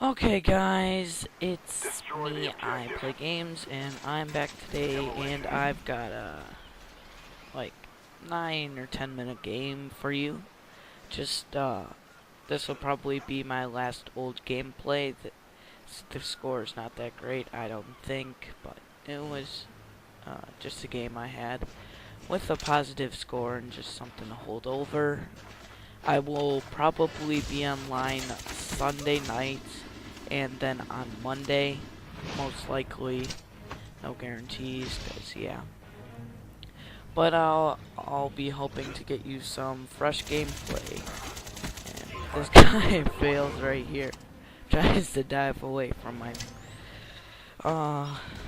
Okay guys, it's me, I play games, and I'm back today, and I've got a, like, 9 or 10 minute game for you. This will probably be my last old gameplay. The score is not that great, I don't think, but it was, just a game I had with a positive score and just something to hold over. I will probably be online Sunday nights and then on Monday, most likely. No guarantees, cause yeah. But I'll be hoping to get you some fresh gameplay. And this guy fails right here. Tries to dive away from my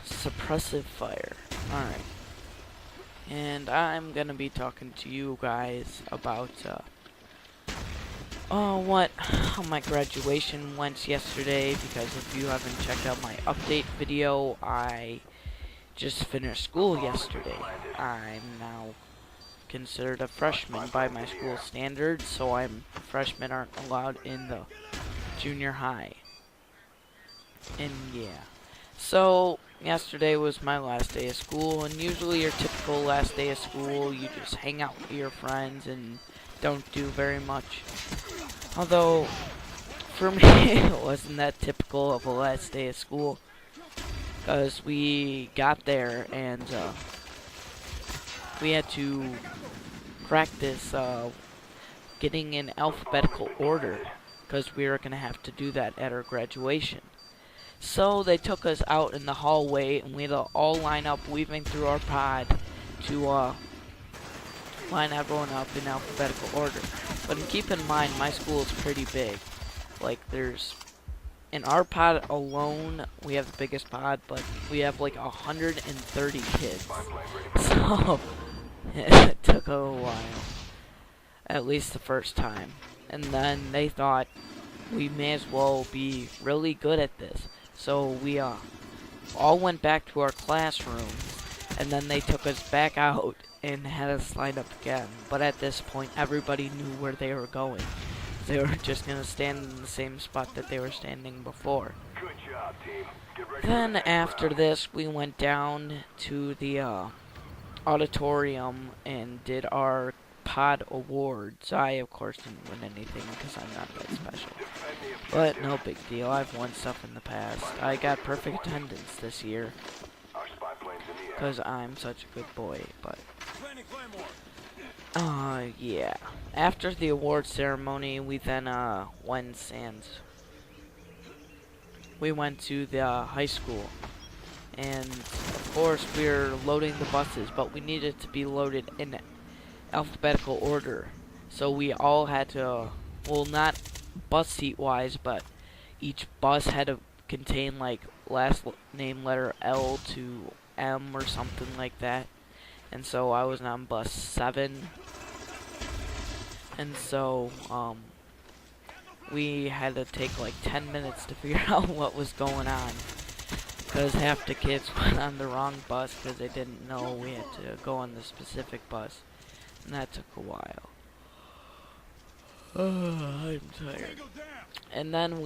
suppressive fire. Alright. And I'm gonna be talking to you guys about how my graduation went yesterday, because if you haven't checked out my update video, I just finished school yesterday. I'm now considered a freshman by my school standards, so freshmen aren't allowed in the junior high. And yeah. So, yesterday was my last day of school, and usually your typical last day of school, you just hang out with your friends and don't do very much. Although, for me, it wasn't that typical of a last day of school, because we got there and we had to practice getting in alphabetical order, because we were going to have to do that at our graduation. So they took us out in the hallway, and we had to all line up, weaving through our pod to line everyone up in alphabetical order. But keep in mind, my school is pretty big. Like, in our pod alone, we have the biggest pod, but we have like 130 kids. So, it took a while. At least the first time. And then they thought we may as well be really good at this. So we all went back to our classrooms, and then they took us back out and had us line up again. But at this point, everybody knew where they were going. They were just going to stand in the same spot that they were standing before. Good job, team. Then after this, we went down to the auditorium and did our pod awards. I, of course, didn't win anything because I'm not that special. But no big deal. I've won stuff in the past. I got perfect attendance this year because I'm such a good boy. But yeah. After the award ceremony, we then we went to the high school, and of course we were loading the buses, but we needed to be loaded in alphabetical order. So we all had to, well, not bus seat wise, but each bus had to contain like last name letter L to M or something like that. And so I was on bus 7. And so we had to take like 10 minutes to figure out what was going on, because half the kids went on the wrong bus because they didn't know we had to go on the specific bus. And that took a while. I'm tired. And then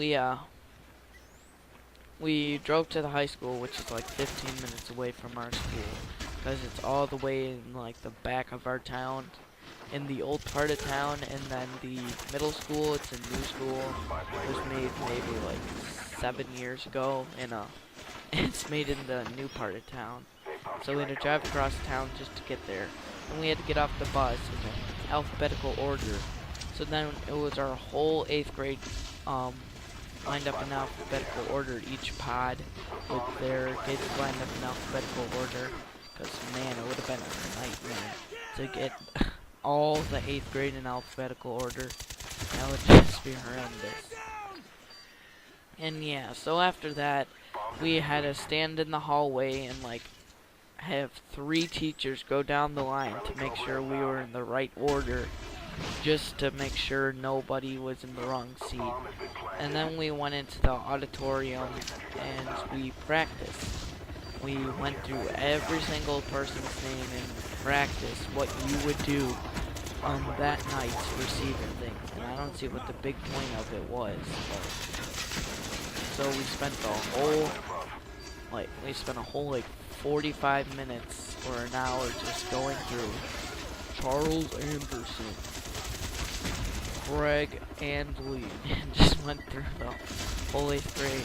we drove to the high school, which is like 15 minutes away from our school, because it's all the way in like the back of our town, in the old part of town. And then the middle school, it's a new school. It was made maybe like 7 years ago, and it's made in the new part of town. So we had to drive across town just to get there. And we had to get off the bus in alphabetical order. So then it was our whole 8th grade lined up in alphabetical order, each pod with their kids lined up in alphabetical order. Because, man, it would have been a nightmare to get all the 8th grade in alphabetical order. That would just be horrendous. And yeah, so after that, we had to stand in the hallway and like have 3 teachers go down the line to make sure we were in the right order, just to make sure nobody was in the wrong seat. And then we went into the auditorium and we practiced. We went through every single person's name and practiced what you would do on that night to receive your thing. And I don't see what the big point of it was. So we spent a whole like 45 minutes or an hour just going through Charles Anderson, Craig, and Lee, and just went through the whole 8th grade.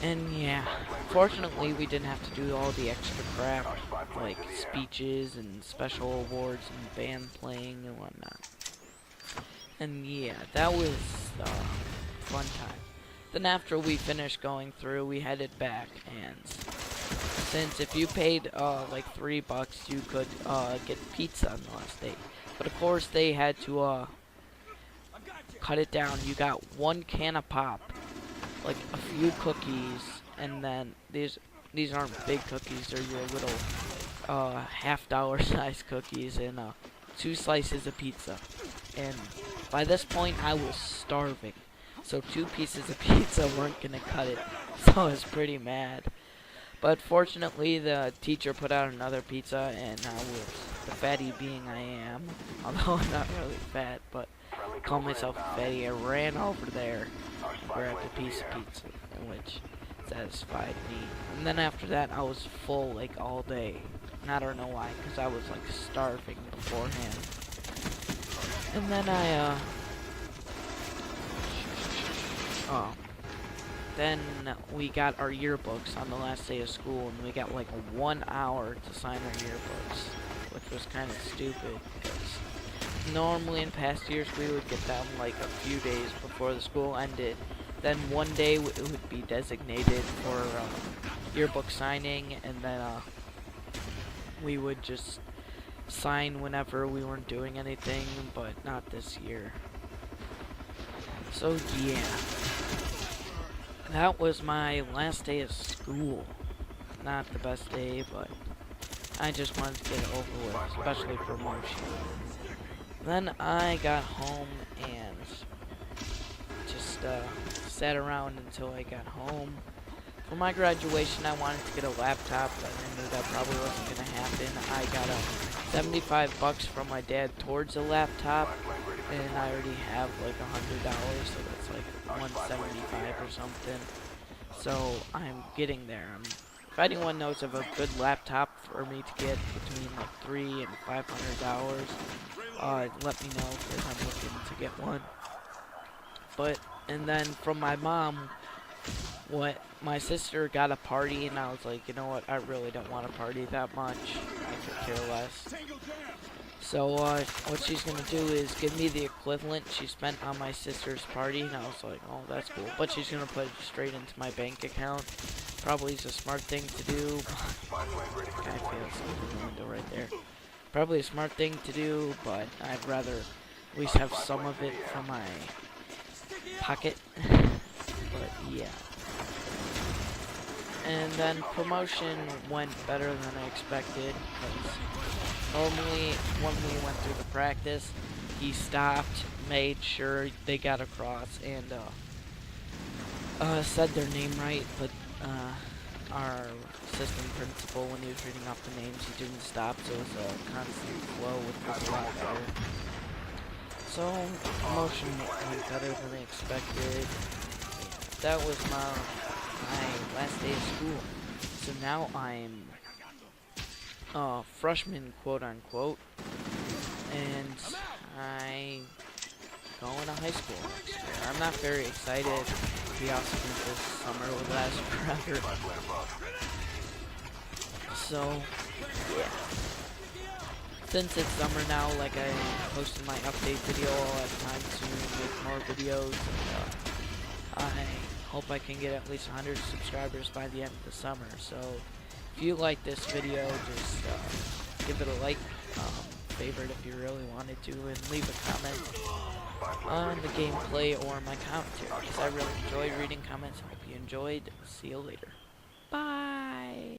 And yeah, fortunately we didn't have to do all the extra crap like speeches and special awards and band playing and whatnot. And yeah, that was a fun time. Then after we finished going through, we headed back, and since if you paid like $3, you could get pizza on the last day. But of course they had to cut it down. You got 1 can of pop, like a few cookies, and then these aren't big cookies, they're your little half-dollar size cookies, and 2 slices of pizza. And by this point I was starving, so 2 pieces of pizza weren't gonna cut it, so I was pretty mad. But fortunately the teacher put out another pizza, and I was the fatty being I am, although I'm not really fat, but call myself a fatty. I ran over there and grabbed a piece of pizza, which satisfied me. And then after that, I was full like all day. And I don't know why, because I was like starving beforehand. And then then we got our yearbooks on the last day of school, and we got like 1 hour to sign our yearbooks, which was kind of stupid, because normally in past years we would get them like a few days before the school ended. Then one day it would be designated for yearbook signing, and then we would just sign whenever we weren't doing anything, but not this year. So yeah, that was my last day of school. Not the best day, but I just wanted to get it over with, especially for motion. Then I got home and just sat around until I got home. For my graduation, I wanted to get a laptop, but I knew that probably wasn't going to happen. I got $75 from my dad towards a laptop, and I already have like $100, so that's like $175 or something. So I'm getting there. If anyone knows of a good laptop for me to get between like $300 and $500, let me know, because I'm looking to get one. And then from my mom, my sister got a party, and I was like, you know what, I really don't want a party that much. I could care less. So what she's gonna do is give me the equivalent she spent on my sister's party, and I was like, oh, that's cool. But she's gonna put it straight into my bank account. Probably is a smart thing to do. Guy failed something in the window right there. Probably a smart thing to do, but I'd rather at least have some of it for my pocket. But yeah. And then promotion went better than I expected, because normally when we went through the practice, he stopped, made sure they got across, and said their name right, but our assistant principal, when he was reading off the names, he didn't stop, so it was a constant flow, which was a lot better. So promotion went better than I expected. Yeah, that was my last day of school. So now I'm freshman, quote unquote, and I going to high school next year. I'm not very excited. To be honest, this summer will last forever. So yeah. Since it's summer now, like I posted my update video, I'll have time to make more videos. And, I hope I can get at least 100 subscribers by the end of the summer. So if you like this video, just give it a like, favorite if you really wanted to, and leave a comment on the gameplay or my commentary, because I really enjoy reading comments. I hope you enjoyed. See you later. Bye!